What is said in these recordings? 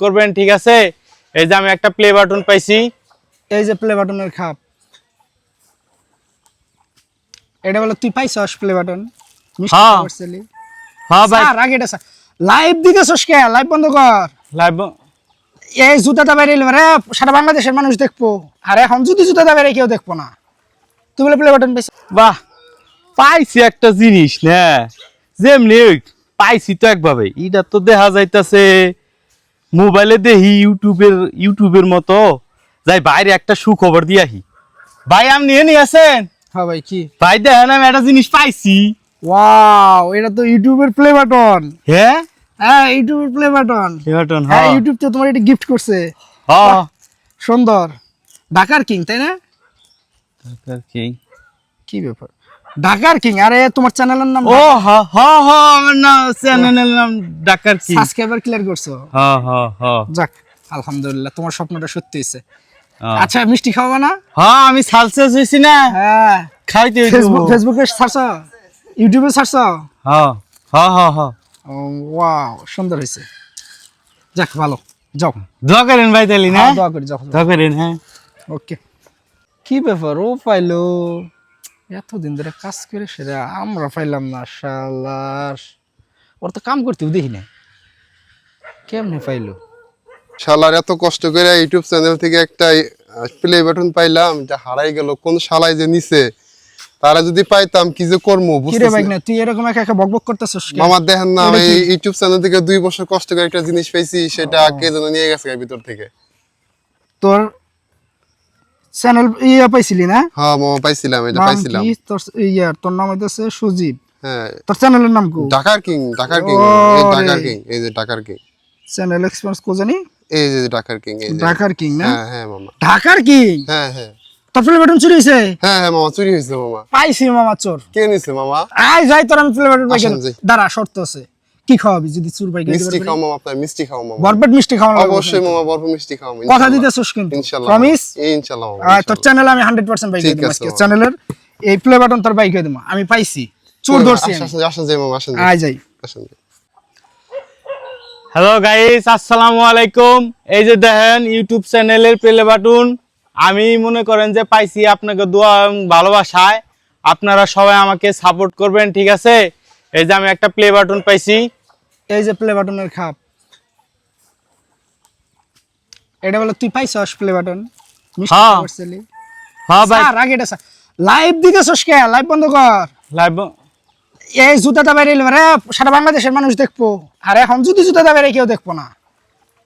করবেন, ঠিক আছে? এই যে আমি একটা প্লে বাটন পাইছি, এই যে প্লে বাটনের খাপ, এটা বলে তুই পাইছস প্লে বাটন? হ্যাঁ হ্যাঁ ভাই, স্যার আগে এটা লাইভ দিতেছস কে? লাইভ বন্ধ কর। লাইভ এই জুতাটা বাইরে এলে রে সারা বাংলাদেশের মানুষ দেখবো, আর এখন যদি জুতাটা বাইরে কেউ দেখবো না। তুই বলে প্লে বাটন পাইছ? বাহ, পাইছি একটা জিনিস না, যেমনি পাইছি তো একভাবে। এটা তো দেখা যাইতাছে মোবাইলে দেখি, ইউটিউবের মতো। যাই বাইরে একটা সুখবর দিয়াহি। ভাই আপনি নিয়ে আছেন? হ্যাঁ ভাই, কি ভাই দেখেন আমি একটা জিনিস পাইছি। ওয়াও, এটা তো ইউটিউবের প্লে বাটন। হ্যাঁ হ্যাঁ, ইউটিউবের প্লে বাটন। প্লে বাটন, হ্যাঁ, হ্যাঁ ইউটিউব তো তোমার এটা গিফট করছে। হ্যাঁ। সুন্দর। ঢাকার কিং, তাই না? কি ব্যাপার, ঢাকার কিং? আরে তোমার চ্যানেলের নাম? ও হ্যাঁ হ্যাঁ হ্যাঁ, আমার নাম, চ্যানেলের নাম ঢাকার কিং। সাবস্ক্রাইবার ক্লিয়ার করছো? হ্যাঁ হ্যাঁ হ্যাঁ যাক, আলহামদুলিল্লাহ, তোমার স্বপ্নটা সত্যি হয়েছে। হ্যাঁ। আচ্ছা, মিষ্টি খাওয়াবা না? হ্যাঁ আমি সালসেস হইছি না, হ্যাঁ। খাইতে হইতো। ফেসবুকে ছাড়ছো? ইউটিউবে ছাড়ছো? হ্যাঁ হ্যাঁ হ্যাঁ হ্যাঁ। ওয়াও, সুন্দর হয়েছে। যাক, ভালো, যাও। দোয়া করেন ভাই তাহলে না? হ্যাঁ, দোয়া করি, যাও। দোয়া করেন, হ্যাঁ। ওকে। কি ব্যাপার, ও পাইলো? এতদিন ধরে কাজ করে সেটা আমরা পাইলাম না। শালার, ওর তো কাম করতেও দেখি না, কেমনে পাইলো? শালার এত কষ্ট করে ইউটিউব চ্যানেল থেকে একটা প্লে বাটন পাইলাম, এটা হারাই গেল। কোন শালাই যে নিছে, তারা যদি পাইতাম কি যে করবো কি রে বুঝতেছি ভাই, না। না তুই এরকম একা একা বকবক করতেছস কেন? মামা দেখেন না, এটা আমি কি? ইউটিউব চ্যানেল থেকে 2 বছর কষ্ট করে একটা জিনিস পাইছি, সেটা কে যেন নিয়ে গেছে এর ভিতর থেকে। তোর চ্যানেল পাইছিলি না? হ্যাঁ মামা, পাইছিলাম, এটা নাম পাইছিলাম। কি তোর? তোর নাম হইতাছে সুজিব। হ্যাঁ, তোর চ্যানেলের নাম কি? ঢাকার কিং, ঢাকার কিং, এই ঢাকার কিং, এই যে ঢাকার কিং, চ্যানেল এক্সপেরিয়েন্স কো জানি? এই যে ঢাকার কিং, এই যে ঢাকার কিং না? হ্যাঁ হ্যাঁ মামা, ঢাকার কিং? হ্যাঁ হ্যাঁ তোর প্লে বাটন চুরি হইছে? হ্যাঁ হ্যাঁ মামা, চুরি হয়েছে মামা। পাইছি মামা, চোর। কে নিছে মামা? আয় যাই, তোর আমি প্লে বাটন পাই। আসেন যাই। দাঁড়া, শর্ত আছে। কি খাওয়াবি যদি চুর পাই? মিষ্টি খাও মামা, আপনার মিষ্টি খাও মামা। বরপেট মিষ্টি খাওয়ানো লাগবে। অবশ্যই মামা, বরফ মিষ্টি খাও। কথা দিতেছস কিন্তু? ইনশাআল্লাহ প্রমিস? ইনশাআল্লাহ মামা, আর তোর চ্যানেলে আমি 100% বাইক ঠিক দেব। আছে আজকে মামা। চ্যানেলের এই প্লে বাটন তোর বাইক দেব। আমি পাইছি, চোর ধরছি আমি। আসেন আসেন যাই মামা, আসেন আয় যাই। আসেন যাই। হ্যালো গাইস, আসসালামু আলাইকুম। এই যে দেখেন ইউটিউব চ্যানেলের প্লে বাটন আমি মনে করেন যে পাইছি আপনাকে দোয়া এবং ভালোবাসায়। আপনারা সবাই আমাকে সাপোর্ট করবেন, ঠিক আছে? এই যে আমি একটা প্লে বাটন পাইছি, এই যে প্লে বাটনের খাপ, এটা বলে তুই পাইছস প্লে বাটন? হ্যাঁ। হ্যাঁ ভাই, স্যার আগে এটা লাইভ দিতেছস কে? লাইভ বন্ধ কর। লাইভ এই জুতাটা বাইরে এলে রে সারা বাংলাদেশের মানুষ দেখবো, আর এখন যদি জুতাটা বাইরে কেউ দেখবো না।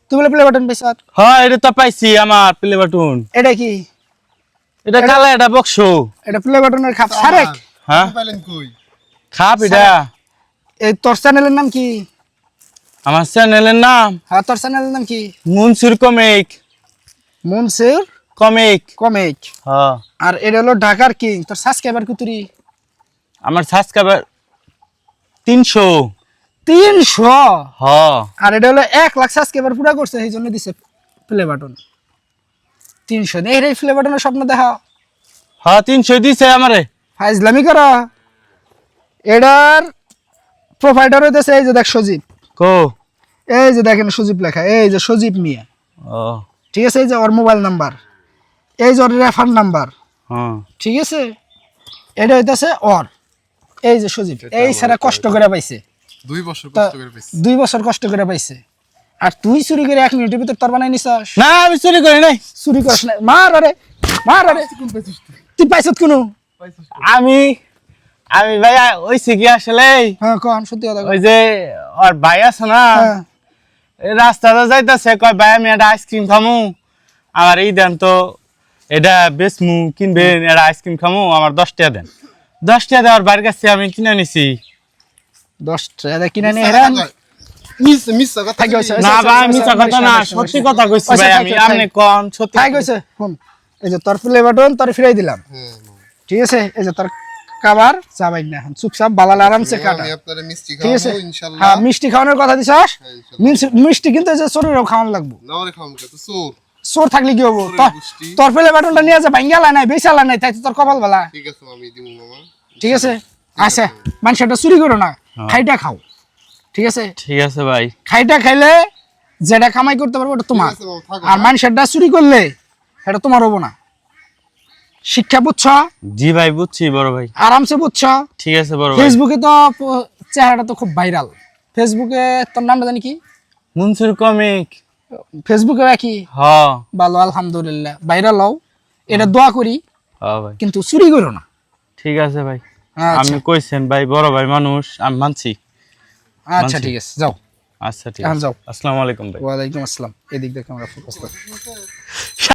তুই বলে প্লে বাটন পাইছ? হ্যাঁ এটা তো পাইছি আমার প্লে বাটন। এটা কি? এটা কালা, এটা বক্স। এটা প্লে বাটনের খাপ সারেক? হ্যাঁ পাইলেন কই? খাপ এটা। এই তোর চ্যানেলের নাম কি? আমার চ্যানেলের নাম হ্যাঁ, তোর চ্যানেলের নাম কি? Munsur comic. Munsir comic, comic. হ্যাঁ। আর এটা হলো ঢাকার কিং। তোর সাবস্ক্রাইবার কতরি? আমার সাবস্ক্রাইবার 300। 300? হ্যাঁ। আর এটা হলো 1 লাখ সাবস্ক্রাইবার পুরা করছে, এই জন্য দিছে প্লে বাটন। 300 এই রে প্লে বাটনের স্বপ্ন দেখা। হ্যাঁ 300 দিছে আমারে। ফাইজলামি করা। এটার প্রোভাইডার হইতেছে এই যে দেখ, সজীব। কো এই যে দেখেন সজীব লেখা, এই যে সজীব মিয়া, ও ঠিক আছে? এই যে ওর মোবাইল নাম্বার, এই যে ওর রেফার নাম্বার, হ্যাঁ। ঠিক আছে? এটা হইতেছে ওর, এই যে সজীব। এই সারা কষ্ট করে পাইছে, 2 বছর কষ্ট করে পাইছি। 2 বছর কষ্ট করে পাইছে। আর তুই চুরি করে 1 মিনিটের ভিতর তোর বানাই নিছস? না আমি চুরি করি নাই। চুরি করিস না, মার আরে, মার আরে। তুই পাইছত কোন? আমি আমি ভাই ওইছে কি আসলে হ্যাঁ, কোন সত্যি কথা কও। ওই যে ওর ভাই আছে না, হ্যাঁ। এই রাস্তাটা যাইতাছে, কয় ভাই আমি একটা আইসক্রিম খামু, আমার এই দেন তো, এটা বেচমু, কিনবেন একটা আইসক্রিম খামু, আমার 10 টাকা দেন। 10 টাকা দেওয়ার বাইরের কাছে আমি কিনে নিছি। 10 টাকা কিনে নিয়ে হেরান। মিস কথা থাকি হইছে। না ভাই মিছা কথা না, সত্যি কথা কইছি ভাই আমি। আপনি কোন সত্যি থাক হইছে। শুন, এই যে তোর প্লে বাটন তোর ফিরাই দিলাম, ঠিক আছে? এই যে তোর খাবার চাবাই না, চুপচাপ বালাল আরামসে কাটা, আমি আপনারে মিষ্টি ঠিক আছে? খাওয়াবো ইনশাআল্লাহ। হ্যাঁ, মিষ্টি খাওয়ানোর কথা দিছস। মিষ্টি কিন্তু এই যে শরীরেও খাওয়ান লাগবো। না ওরে খাওয়াবো তো চোর। চোর থাকলে কি হবো? গোষ্ঠী। তোর প্লে বাটনটা নিয়ে যা, ভাঙ্গালা নাই, বেচালা নাই, তাই তো তোর কপাল বালা, ঠিক আছে আমি দিমু মামা। ঠিক আছে? আচ্ছা, মানুষটা চুরি করো না, খাইটা খাও, ঠিক আছে? ঠিক আছে ভাই। খাইটা খাইলে যেটা কামাই করতে পারবো ওটা তোমার, ঠিক আছে বাবা, থাকো, আর মানুষেরটা চুরি করলে এটা তোমার হবো না। শিক্ষা বুঝছো? জি ভাই বুঝছি বড় ভাই। আরামসে বুঝছো? ঠিক আছে বড় ভাই। ফেসবুকে তো চেহারাটা তো খুব ভাইরাল। ফেসবুকে তোর নামটা জানি কি? মনসুর কমিক। ফেসবুকে কি? হ ভালো আলহামদুলিল্লাহ, ভাইরাল হও, এটা দোয়া করি, ভাই কিন্তু চুরি করো না। ঠিক আছে ভাই। আচ্ছা আমি কইছেন ভাই, বড় ভাই মানুষ, আমি মানছি। আচ্ছা ঠিক আছে, যাও আচ্ছা ঠিক এখন আছে, যাও। আসসালামু আলাইকুম ভাই। ওয়ালাইকুম আসসালাম। এদিক দেখে আমরা ফোকাস করি।